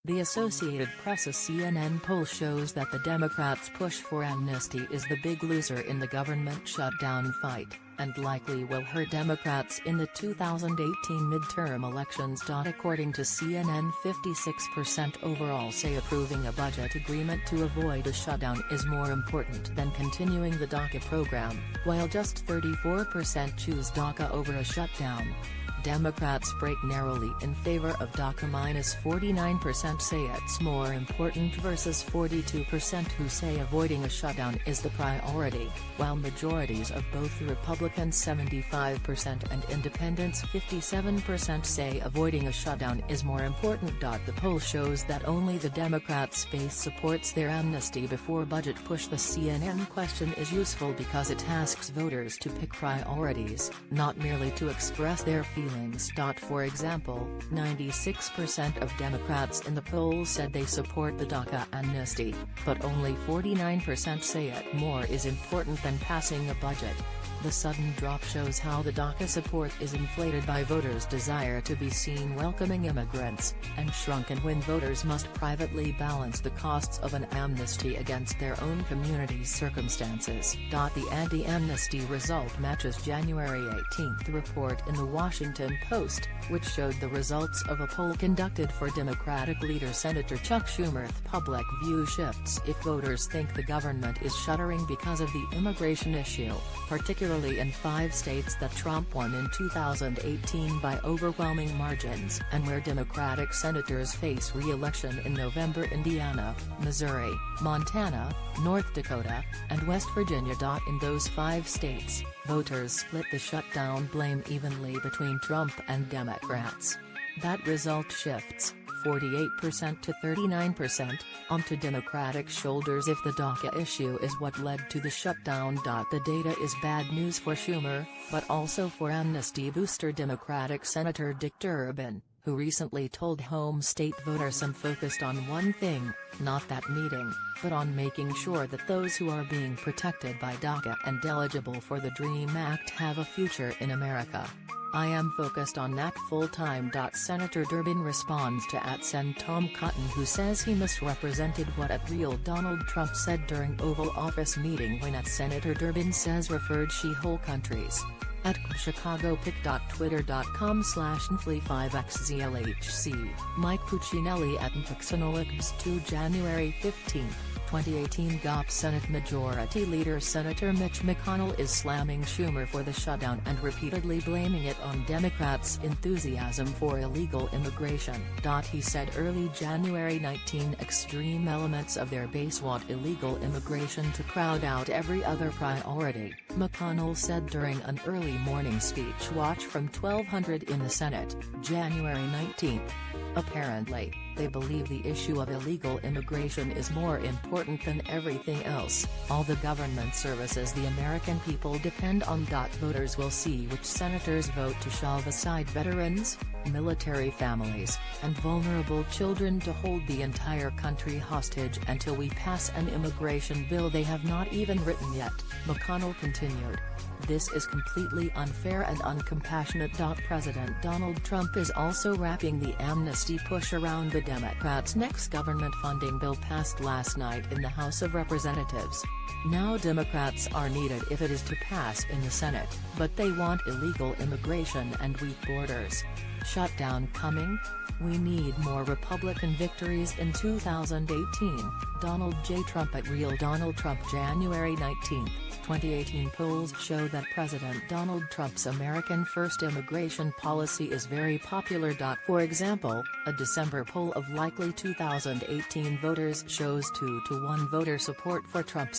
The Associated Press's CNN poll shows that the Democrats' push for amnesty is the big loser in the government shutdown fight, and likely will hurt Democrats in the 2018 midterm elections. According to CNN, 56% overall say approving a budget agreement to avoid a shutdown is more important than continuing the DACA program, while just 34% choose DACA over a shutdown. Democrats break narrowly in favor of DACA. -49% say it's more important versus 42% who say avoiding a shutdown is the priority, while majorities of both Republicans 75% and Independents 57% say avoiding a shutdown is more important. The poll shows that only the Democrats' base supports their amnesty before budget push. The CNN question is useful because it asks voters to pick priorities, not merely to express their feelings. For example, 96% of Democrats in the poll said they support the DACA amnesty, but only 49% say it more is important than passing a budget. The sudden drop shows how the DACA support is inflated by voters' desire to be seen welcoming immigrants, and shrunken when voters must privately balance the costs of an amnesty against their own community's circumstances. The anti-amnesty result matches January 18 report in The Washington Post, which showed the results of a poll conducted for Democratic leader Senator Chuck Schumer. Public view shifts if voters think the government is shuttering because of the immigration issue, particularly in 5 states that Trump won in 2018 by overwhelming margins and where Democratic senators face re-election in November: Indiana, Missouri, Montana, North Dakota, and West Virginia. In those 5 states, voters split the shutdown blame evenly between Trump and Democrats. That result shifts 48% to 39% onto Democratic shoulders if the DACA issue is what led to the shutdown. The data is bad news for Schumer, but also for amnesty booster Democratic Senator Dick Durbin, who recently told home state voters I'm focused on one thing, not that meeting, but on making sure that those who are being protected by DACA and eligible for the DREAM Act have a future in America. I am focused on that full-time. Senator Durbin responds to @SenTom Cotton, who says he misrepresented what @Real Donald Trump said during Oval Office meeting when @Senator Durbin says referred she whole countries. @ChicagoPic.Twitter.com/Nfly5XZLHC, Mike Puccinelli @Mpixanolix2 January 15, 2018 GOP Senate Majority Leader Senator Mitch McConnell is slamming Schumer for the shutdown and repeatedly blaming it on Democrats' enthusiasm for illegal immigration. He said early January 19 extreme elements of their base want illegal immigration to crowd out every other priority, McConnell said during an early morning speech. Watch from 1200 in the Senate, January 19. Apparently, they believe the issue of illegal immigration is more important than everything else. All the government services the American people depend on. Voters will see which senators vote to shove aside veterans, military families, and vulnerable children to hold the entire country hostage until we pass an immigration bill they have not even written yet, McConnell continued. This is completely unfair and uncompassionate. President Donald Trump is also wrapping the amnesty push around the Democrats' next government funding bill passed last night in the House of Representatives. Now Democrats are needed if it is to pass in the Senate, but they want illegal immigration and weak borders. Shutdown coming? We need more Republican victories in 2018, Donald J. Trump @Real Donald Trump January 19, 2018 polls show that President Donald Trump's American First immigration policy is very popular. For example, a December poll of likely 2018 voters shows 2-to-1 voter support for Trump's